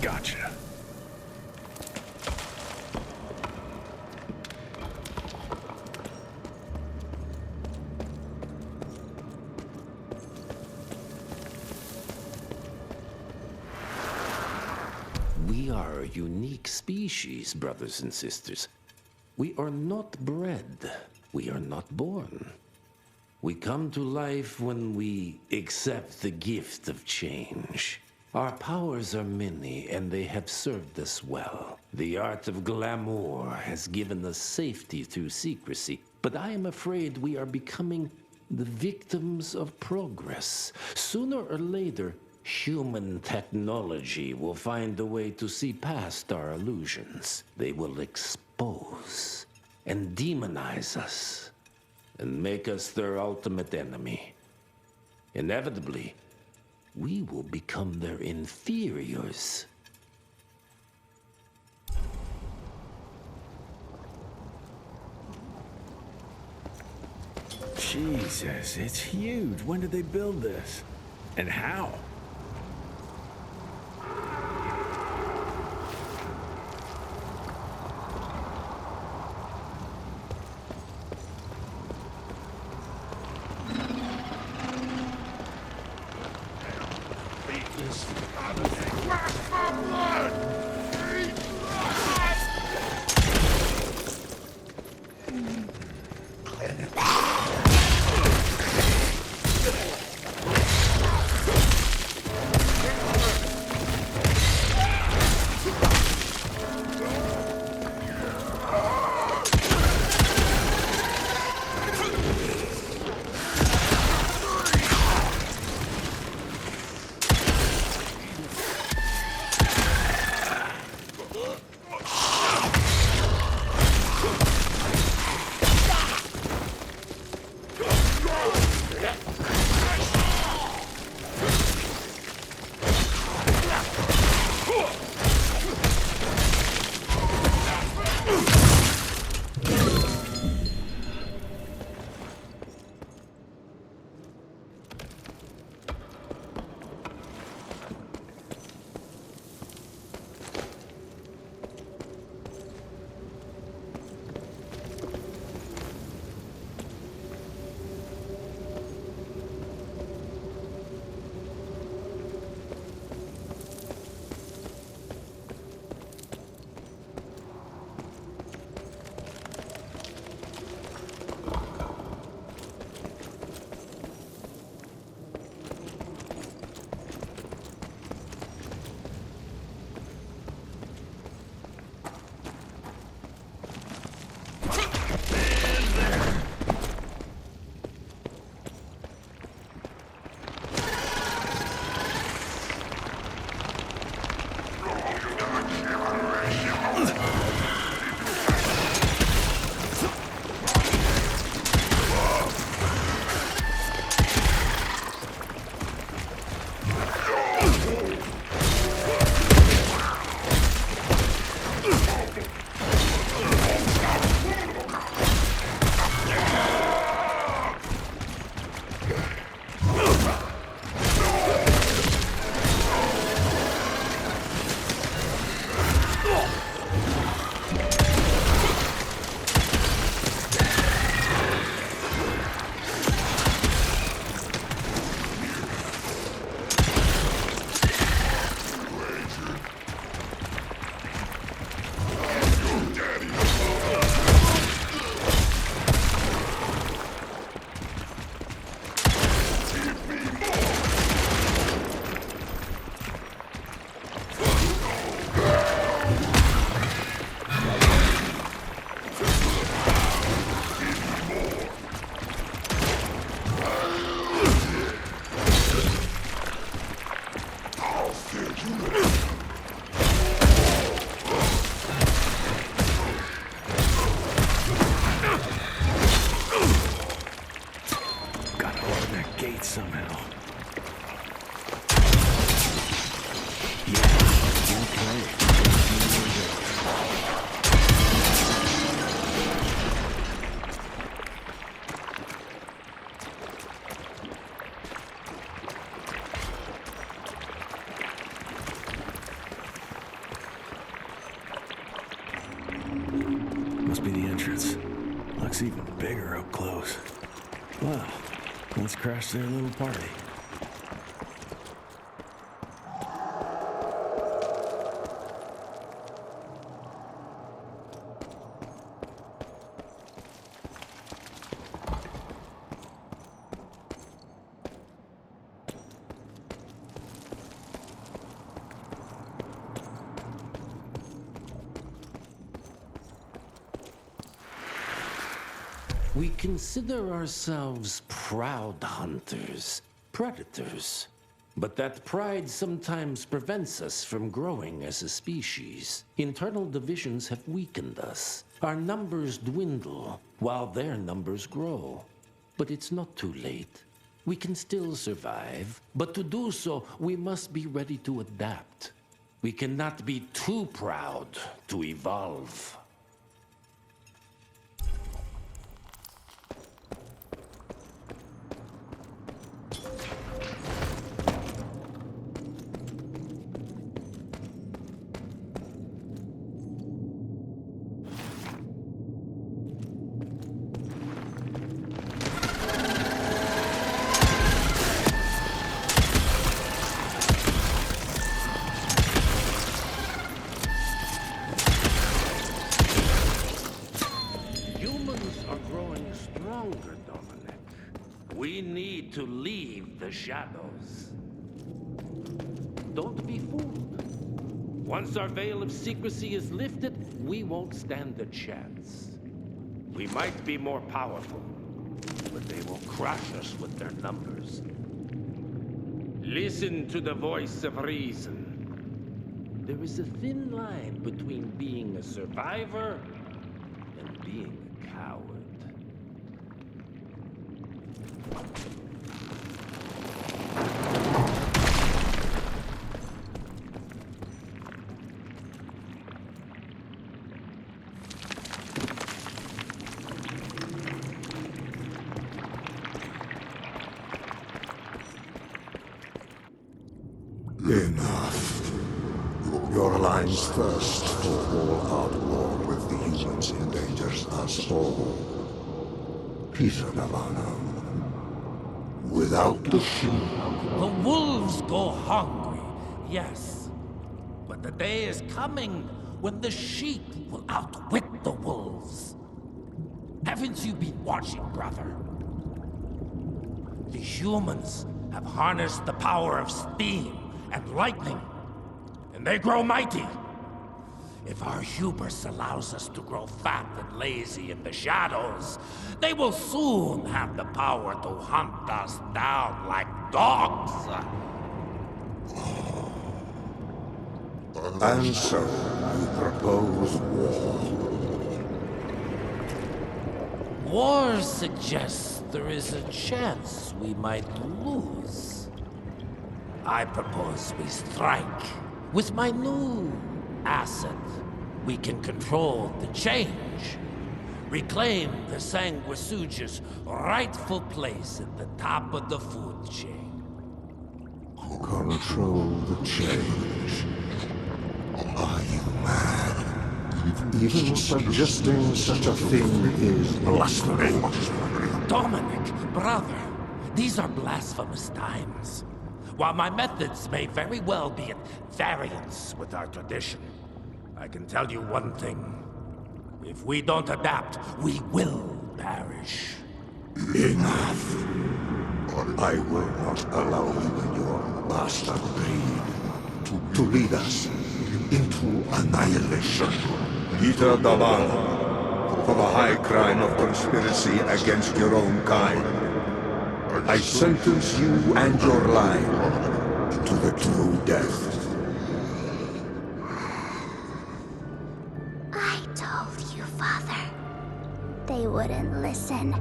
Gotcha. We are a unique species, brothers and sisters. We are not bred. We are not born. We come to life when we accept the gift of change. Our powers are many, and they have served us well. The art of glamour has given us safety through secrecy, but I am afraid we are becoming the victims of progress. Sooner or later, human technology will find a way to see past our illusions. They will expose and demonize us and make us their ultimate enemy. Inevitably, we will become their inferiors. Jesus, it's huge. When did they build this? And how? must be the entrance. Looks even bigger up close. Well, let's crash their little party. We consider ourselves proud hunters, predators. But that pride sometimes prevents us from growing as a species. Internal divisions have weakened us. Our numbers dwindle while their numbers grow. But it's not too late. We can still survive, but to do so, we must be ready to adapt. We cannot be too proud to evolve. To leave the shadows. Don't be fooled. Once our veil of secrecy is lifted, we won't stand a chance. We might be more powerful, but they will crush us with their numbers. Listen to the voice of reason. There is a thin line between being a survivor and being a coward. Enough. Your line's thirst for all-out war with the humans endangers us all. Peter Navarro. Without the sheep. The wolves go hungry, yes. But the day is coming when the sheep will outwit the wolves. Haven't you been watching, brother? The humans have harnessed the power of steam and lightning, and they grow mighty. If our hubris allows us to grow fat and lazy in the shadows, they will soon have the power to hunt us down like dogs. And so, you propose war. War suggests there is a chance we might lose. I propose we strike. With my new asset, we can control the change. Reclaim the Sanguisuja's rightful place at the top of the food chain. Control the change. Are you mad? Even suggesting such a thing is blasphemy. Dominic, brother, these are blasphemous times. While my methods may very well be at variance with our tradition, I can tell you one thing. If we don't adapt, we will perish. Enough. I will not allow you and your bastard breed to lead us into annihilation. Peter Davan, for the high crime of conspiracy against your own kind, I sentence you and your line to the true death. I told you, Father. They wouldn't listen.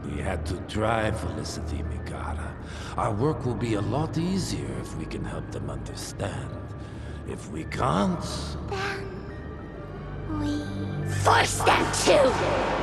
We had to try, Felicity Mikata. Our work will be a lot easier if we can help them understand. If we can't... Then... we... force them to!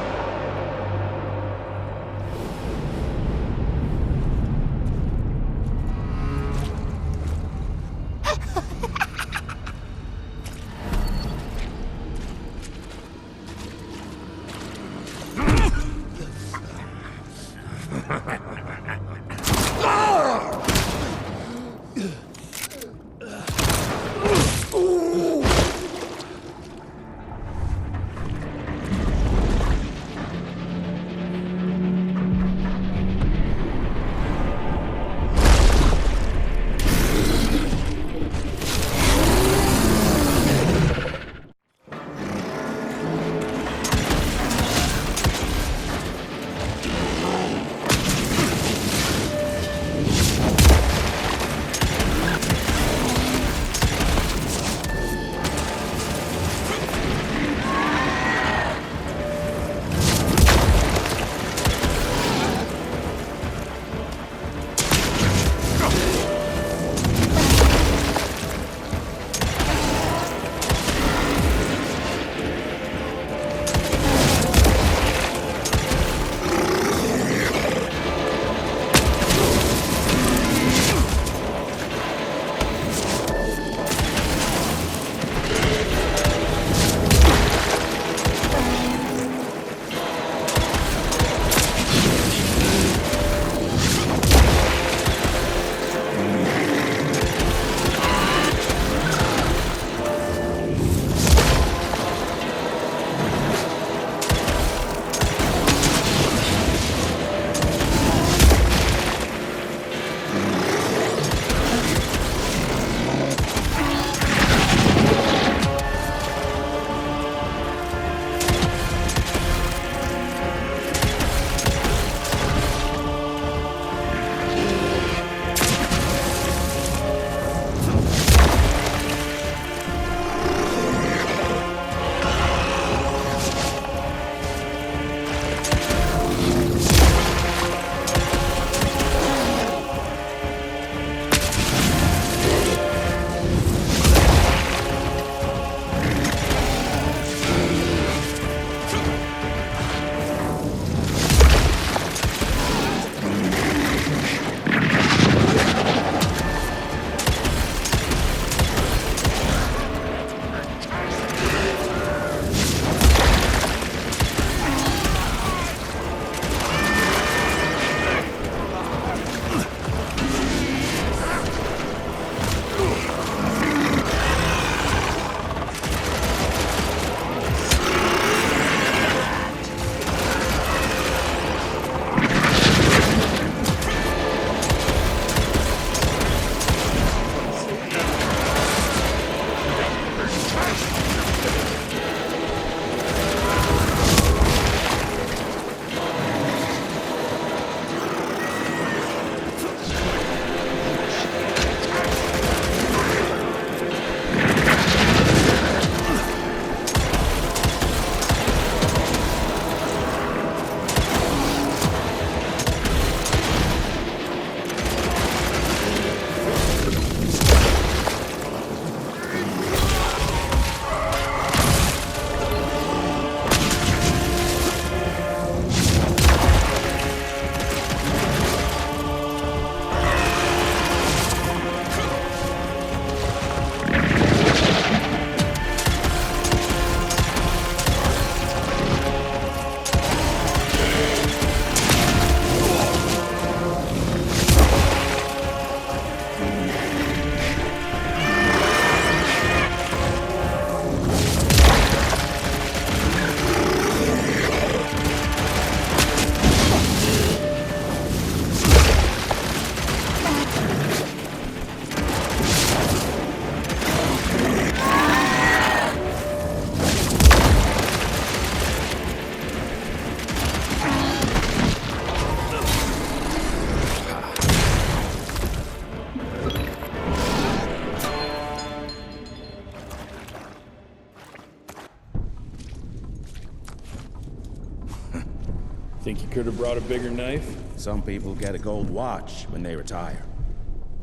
Think you could have brought a bigger knife? Some people get a gold watch when they retire.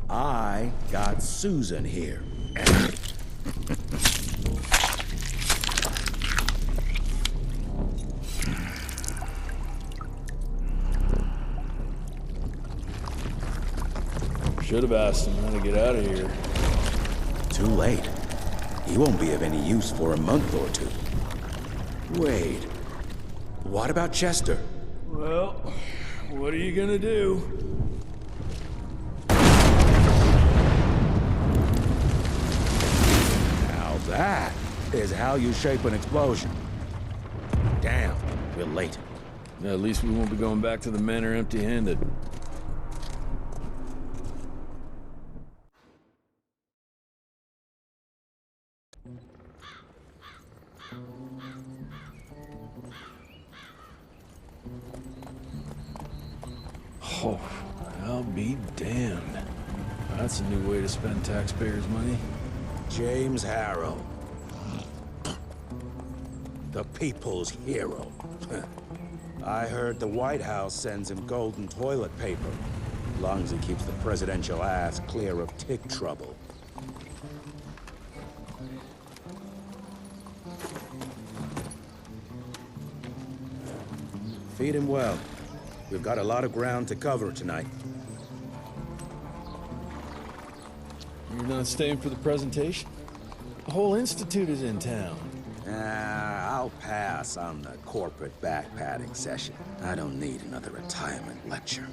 I got Susan here. Should have asked him how to get out of here. Too late. He won't be of any use for a month or two. Wait. What about Chester? Well, what are you gonna do? Now that is how you shape an explosion. Damn, we're late. At least we won't be going back to the manor empty-handed. Oh, I'll be damned. That's a new way to spend taxpayers' money. James Harrow. The people's hero. I heard the White House sends him golden toilet paper, as long as he keeps the presidential ass clear of tick trouble. Feed him well. We've got a lot of ground to cover tonight. You're not staying for the presentation? The whole institute is in town. I'll pass on the corporate backpatting session. I don't need another retirement lecture.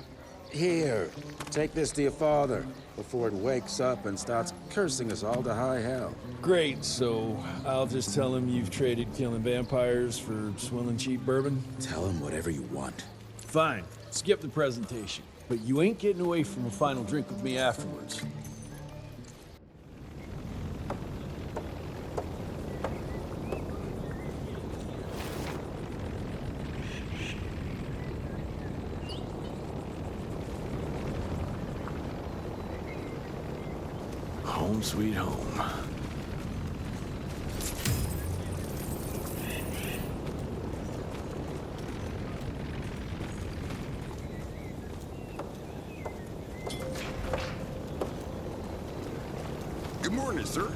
Here, take this to your father before it wakes up and starts cursing us all to high hell. Great, so I'll just tell him you've traded killing vampires for swilling cheap bourbon? Tell him whatever you want. Fine, skip the presentation. But you ain't getting away from a final drink with me afterwards. Home sweet home. Good morning, sir.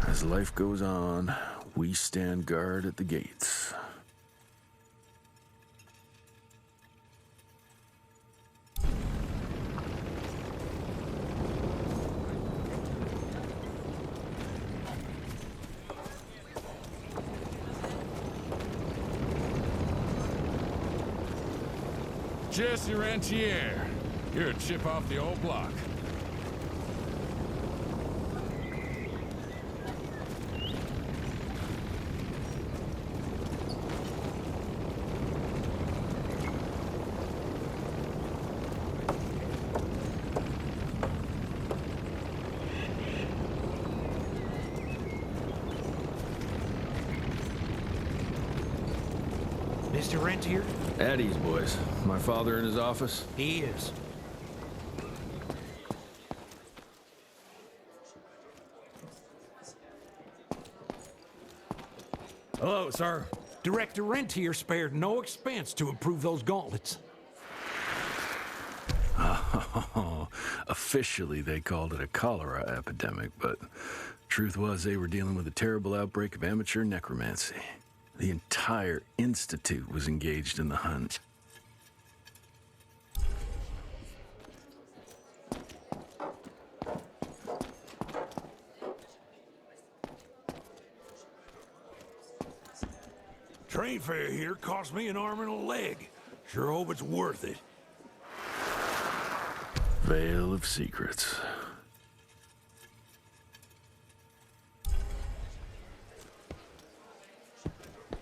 As life goes on, we stand guard at the gates. Jesse Rentier. You're a chip off the old block. Mr. Rentier? At ease, boys. My father in his office? He is. Hello, sir. Director Rentier spared no expense to improve those gauntlets. Officially, they called it a cholera epidemic, but truth was they were dealing with a terrible outbreak of amateur necromancy. The entire institute was engaged in the hunt. Train fare here cost me an arm and a leg. Sure hope it's worth it. Veil of Secrets.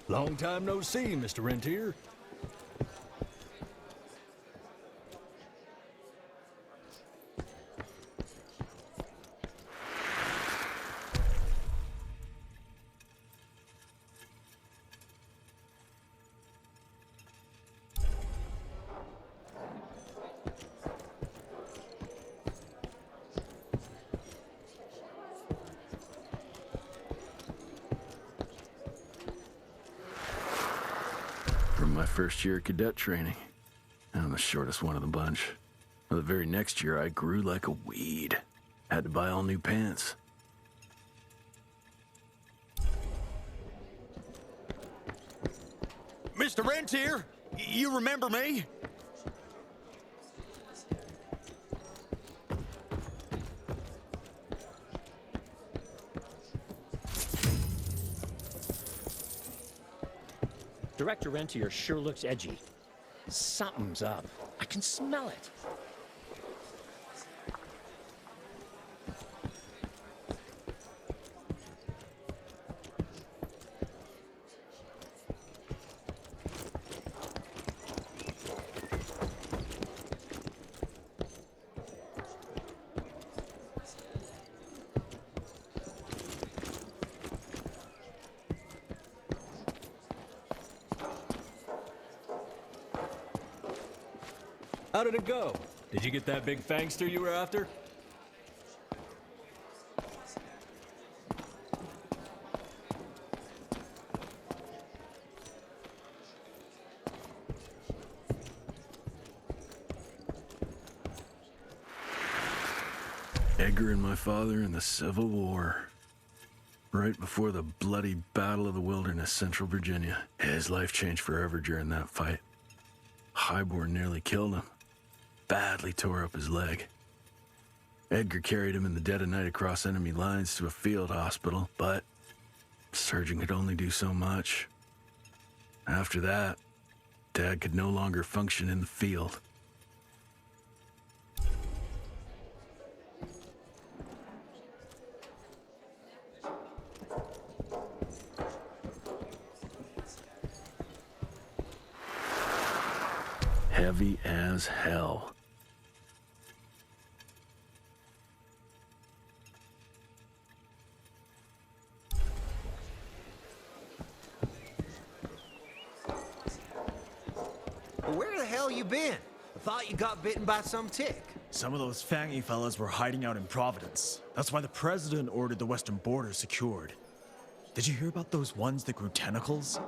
Long time no see, Mr. Rentier. first year of cadet training. I'm the shortest one of the bunch. Well, the very next year, I grew like a weed. Had to buy all new pants. Mr. Rentier, you remember me? Director Rentier sure looks edgy. Something's up. I can smell it. How did it go? Did you get that big fangster you were after? Edgar and my father in the Civil War. Right before the bloody Battle of the Wilderness, Central Virginia. His life changed forever during that fight. Highborn nearly killed him. Badly tore up his leg. Edgar carried him in the dead of night across enemy lines to a field hospital, but the surgeon could only do so much. After that, Dad could no longer function in the field. Heavy as hell. Where the hell you been? I thought you got bitten by some tick. Some of those fangy fellas were hiding out in Providence. That's why the president ordered the western border secured. Did you hear about those ones that grew tentacles?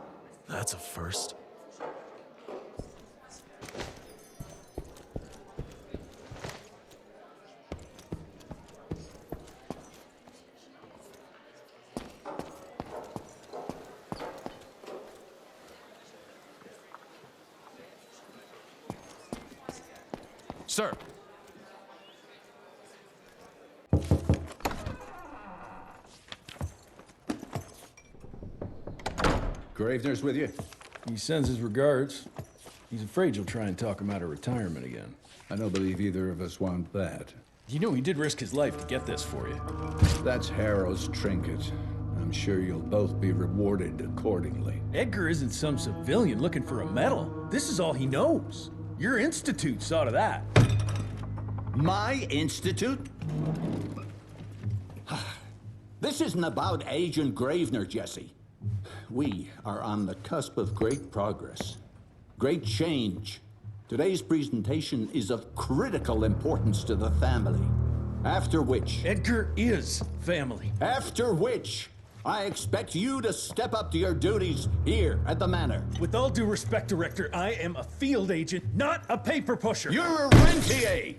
That's a first. Sir. Gravener's with you? He sends his regards. He's afraid you'll try and talk him out of retirement again. I don't believe either of us want that. You know he did risk his life to get this for you. That's Harrow's trinket. I'm sure you'll both be rewarded accordingly. Edgar isn't some civilian looking for a medal. This is all he knows. Your institute saw to that. My institute? This isn't about Agent Gravener, Jesse. We are on the cusp of great progress, great change. Today's presentation is of critical importance to the family. After which... Edgar is family. After which, I expect you to step up to your duties here at the Manor. With all due respect, Director, I am a field agent, not a paper pusher. You're a rentier!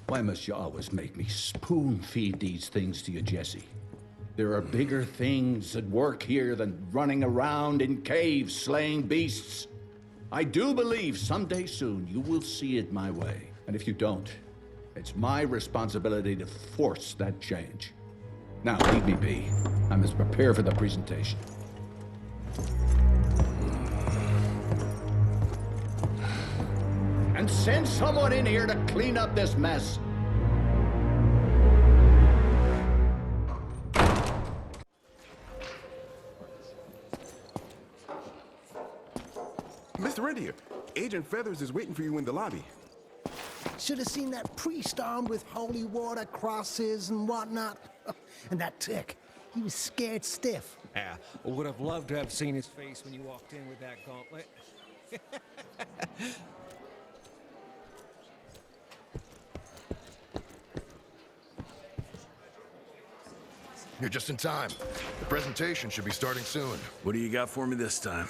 Why must you always make me spoon-feed these things to you, Jesse? There are bigger things at work here than running around in caves slaying beasts. I do believe someday soon you will see it my way. And if you don't, it's my responsibility to force that change. Now, leave me be. I must prepare for the presentation. And send someone in here to clean up this mess. Mr. Rentier, Agent Feathers is waiting for you in the lobby. Should have seen that priest armed with holy water, crosses, and whatnot. And that tick, he was scared stiff. Yeah, I would have loved to have seen his face when you walked in with that gauntlet. You're just in time. The presentation should be starting soon. What do you got for me this time?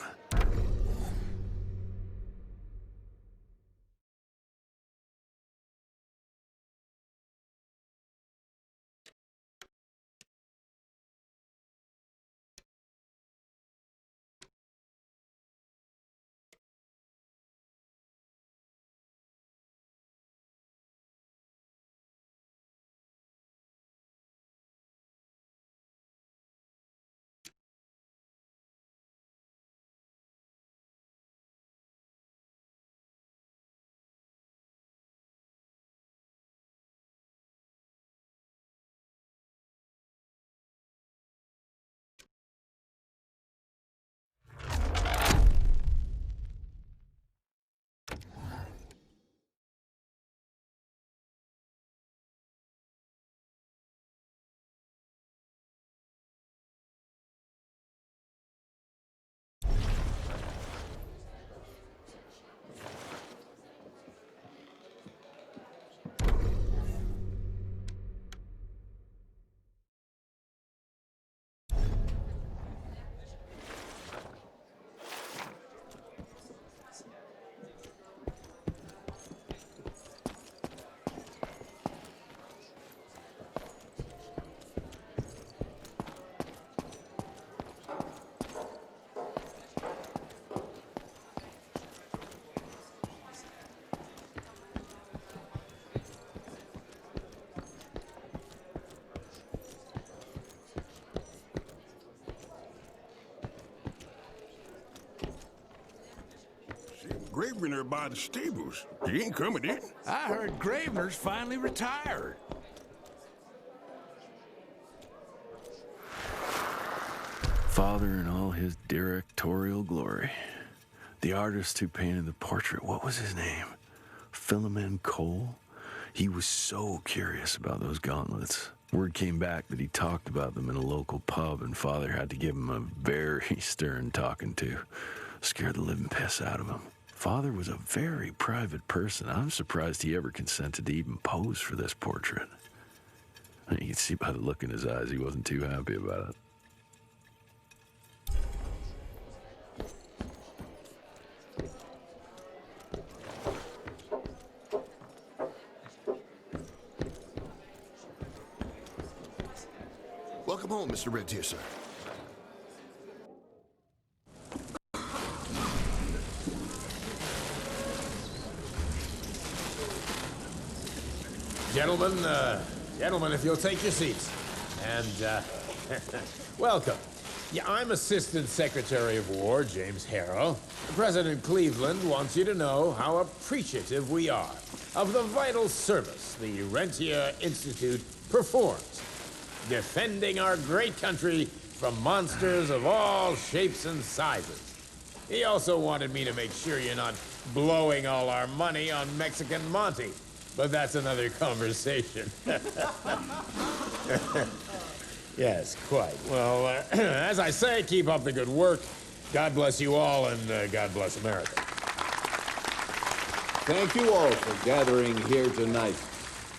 Gravener by the stables. He ain't coming in. I heard Gravener's finally retired. Father in all his directorial glory. The artist who painted the portrait, what was his name? Philomen Cole? He was so curious about those gauntlets. Word came back that he talked about them in a local pub, and Father had to give him a very stern talking to. Scared the living piss out of him. Father was a very private person. I'm surprised he ever consented to even pose for this portrait. You can see by the look in his eyes he wasn't too happy about it. Welcome home, Mr. Red Deer, sir. Gentlemen, if you'll take your seats. And, welcome. Yeah, I'm Assistant Secretary of War, James Harrow. President Cleveland wants you to know how appreciative we are of the vital service the Rentier Institute performs, defending our great country from monsters of all shapes and sizes. He also wanted me to make sure you're not blowing all our money on Mexican Monty, but that's another conversation. Yes, quite. Well, as I say, keep up the good work. God bless you all, and God bless America. Thank you all for gathering here tonight.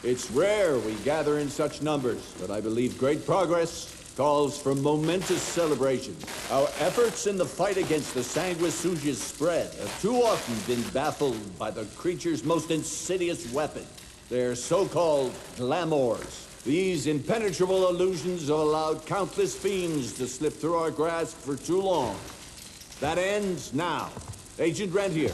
It's rare we gather in such numbers, but I believe great progress calls for momentous celebration. Our efforts in the fight against the Sanguisuga's spread have too often been baffled by the creature's most insidious weapon, their so-called glamours. These impenetrable illusions have allowed countless fiends to slip through our grasp for too long. That ends now. Agent Rentier,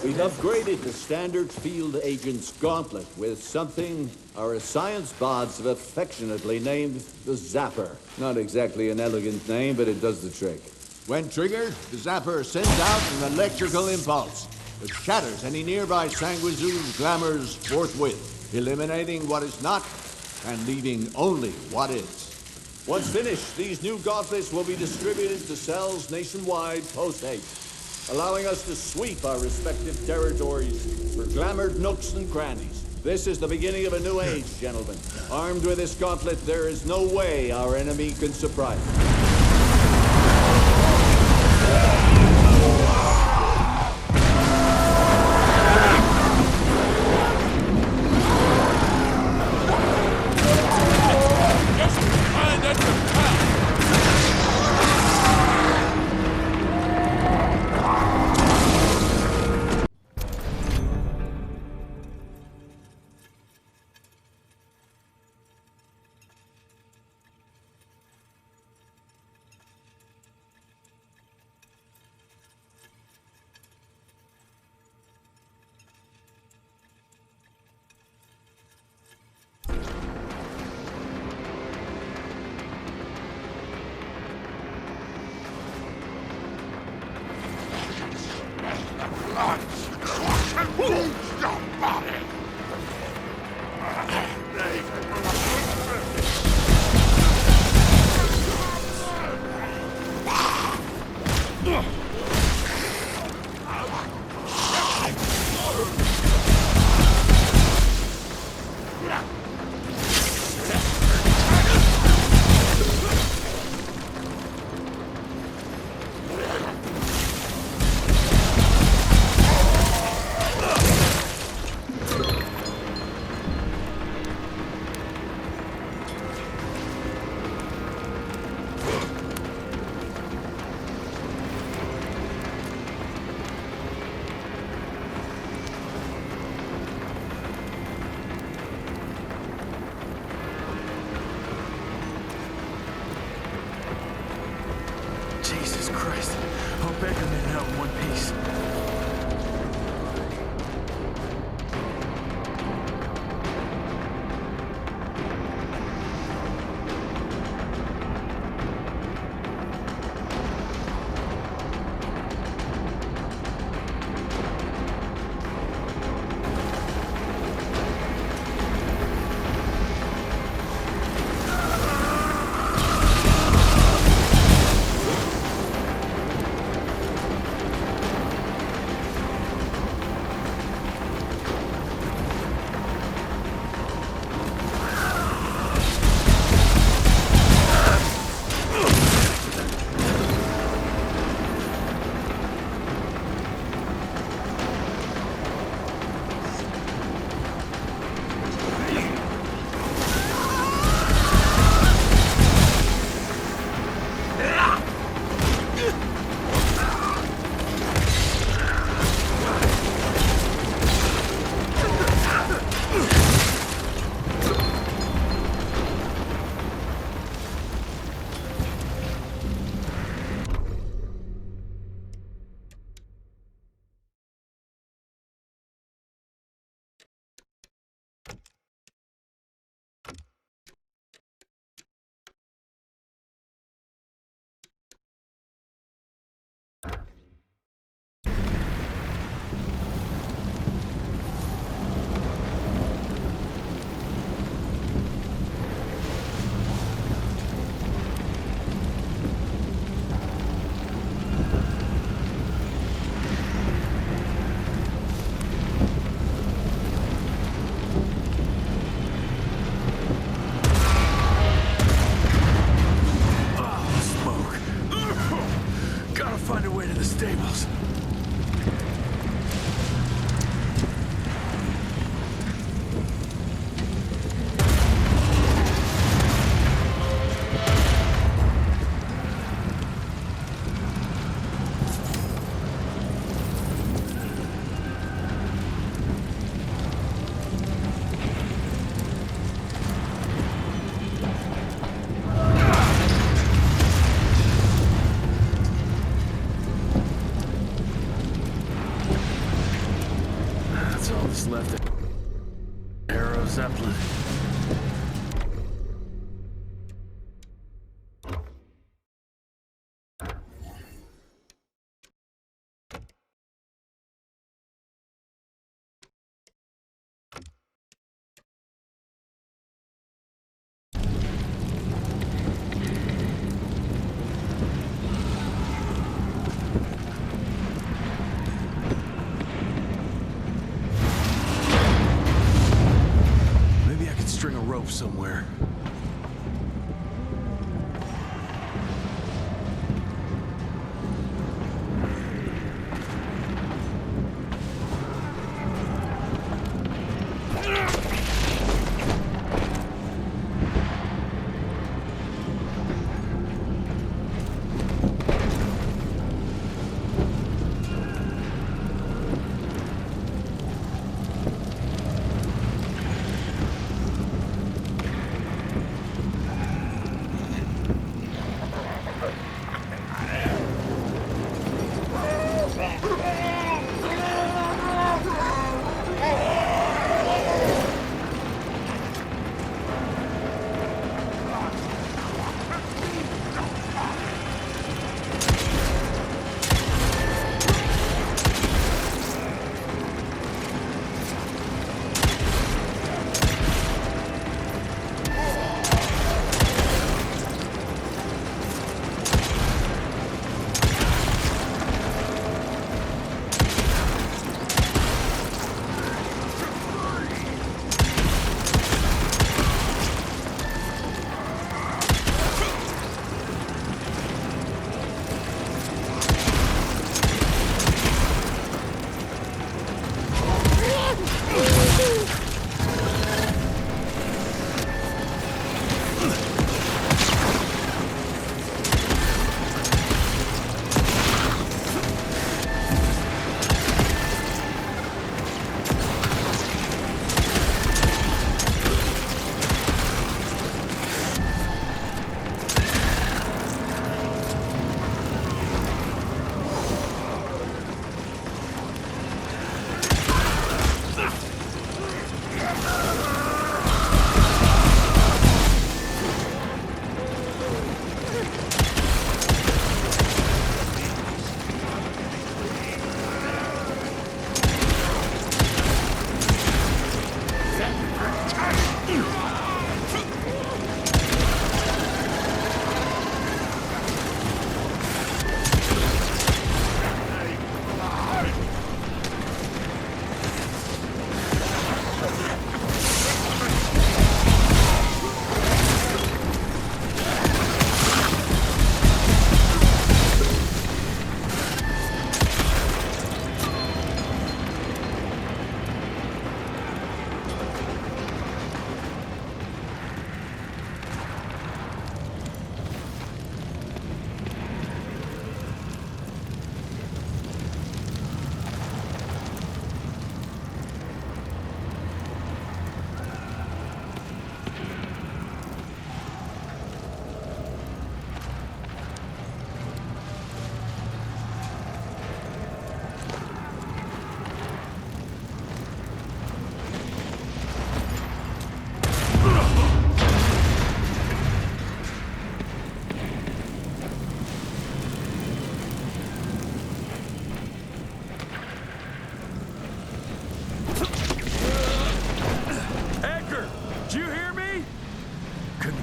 we've upgraded the standard field agent's gauntlet with something our science bots have affectionately named the Zapper. Not exactly an elegant name, but it does the trick. When triggered, the Zapper sends out an electrical impulse that shatters any nearby Sanguisuga's glamours forthwith, eliminating what is not and leaving only what is. Once finished, these new gauntlets will be distributed to cells nationwide post-haste, allowing us to sweep our respective territories for glamored nooks and crannies. This is the beginning of a new age, gentlemen. Armed with this gauntlet, there is no way our enemy can surprise us. all that's left of Harrow Zeppelin. String a rope somewhere.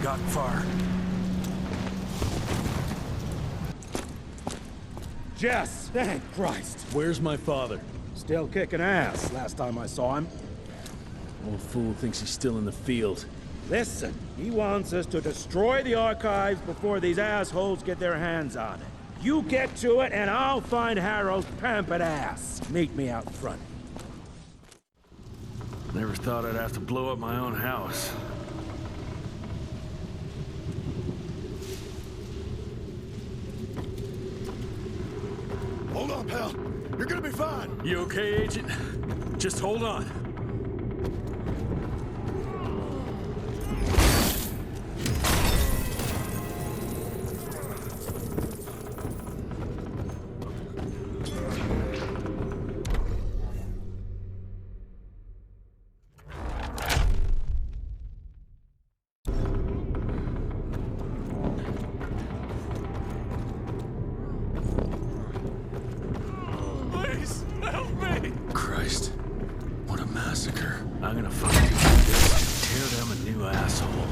gotten far. Jess, thank Christ. Where's my father? Still kicking ass, last time I saw him. Old fool thinks he's still in the field. Listen, he wants us to destroy the archives before these assholes get their hands on it. You get to it, and I'll find Harrow's pampered ass. Meet me out front. Never thought I'd have to blow up my own house. Hold on, pal. You're gonna be fine. You okay, Agent? Just hold on. Christ. What a massacre. I'm gonna fucking do this. Tear them a new asshole.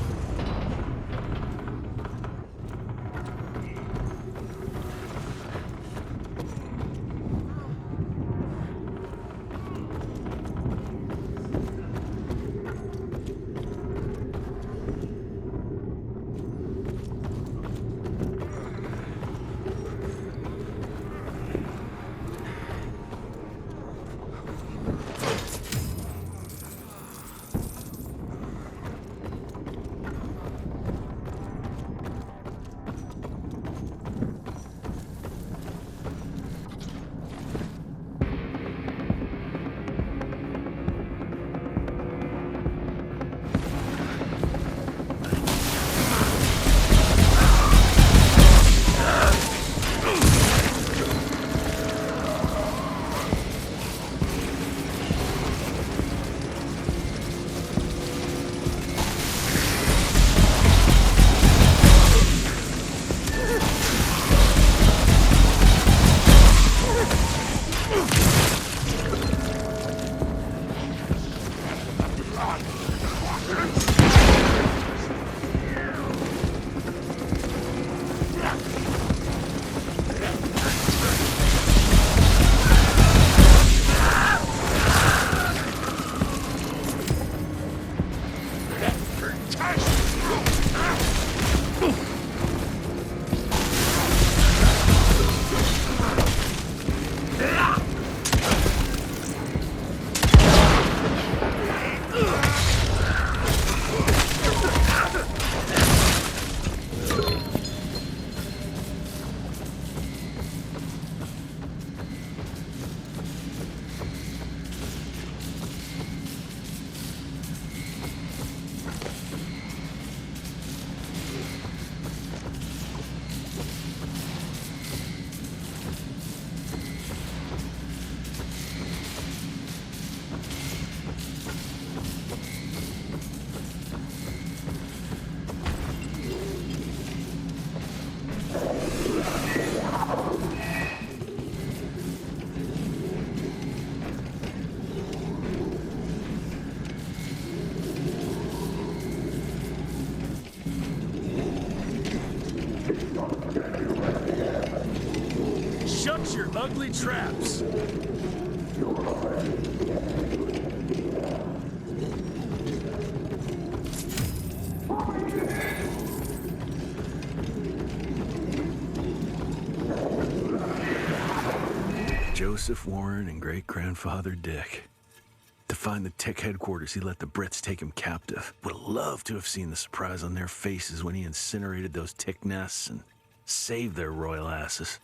Shut your ugly traps! Joseph Warren and great-grandfather Dick. To find the Tick headquarters, he let the Brits take him captive. Would have loved to have seen the surprise on their faces when he incinerated those Tick nests and saved their royal asses.